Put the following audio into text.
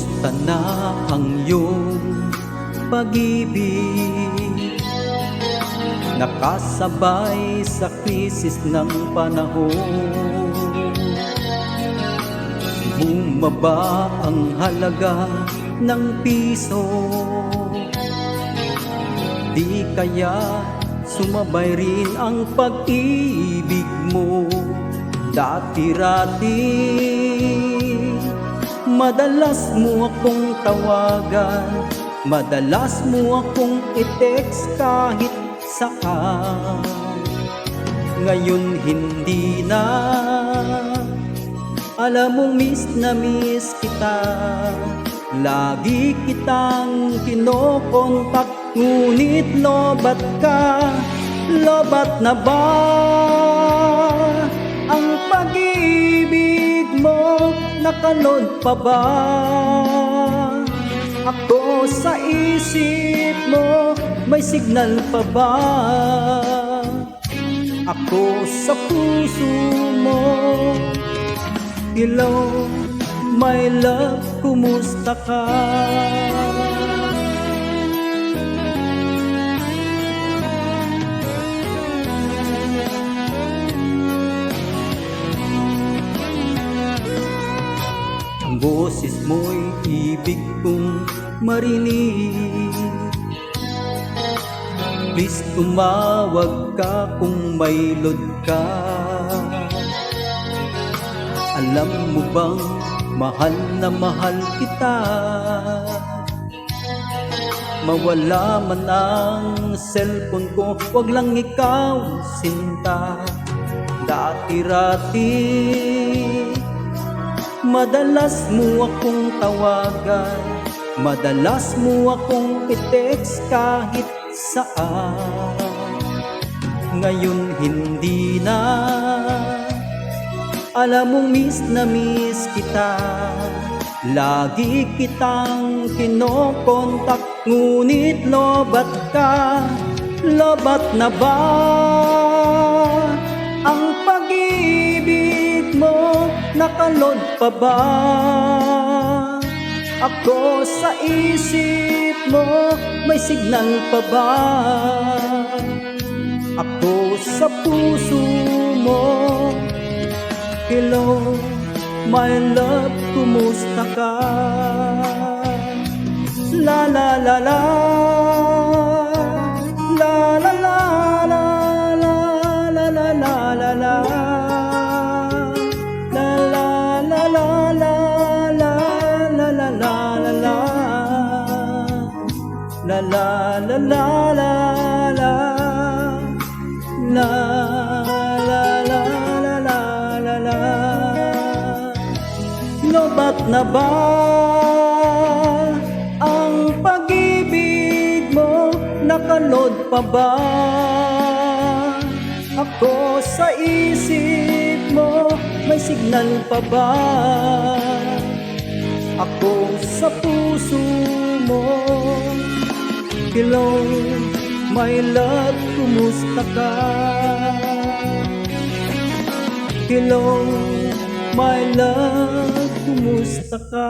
Kumusta na ang iyong pag-ibig? Nakasabay sa krisis ng panahon. Bumaba ang halaga ng piso. Di kaya sumabay rin ang pag-ibig mo. Dati-rati madalas mo akong tawagan, madalas mo akong i-text kahit saan. Ngayon hindi na, alam mong miss na miss kita. Lagi kitang kinokontak, ngunit lobat ka. Lobat na ba ang pag-ibig mo? Nakalod pa ba ako sa isip mo? May signal pa ba ako sa puso mo? Hello, my love, kumusta ka? Ang boses mo'y ibig kong marinig. Please tumawag ka kung may load ka. Alam mo bang mahal na mahal kita? Mawala man ang cellphone ko, wag lang ikaw sinta. Dati-rati madalas mo akong tawagan, madalas mo akong i-text kahit saan. Ngayon hindi na, alam mong miss na miss kita. Lagi kitang kinokontak, ngunit lobat ka. Lobat na ba ang pag-ibig mo? Nakalod pa ba ako sa isip mo? May signal pa ba ako sa puso mo? Hello, my love, kumusta ka? La la la la, la la la la, la la la la la la, la la la la la, la la la la la la, la la la la la, la lobat na ba ang pag-ibig mo? Nakalod pa ba ako sa isip mo? May signal pa ba ako sa puso mo? Hello, my love, kumusta ka? Hello, my love, kumusta ka?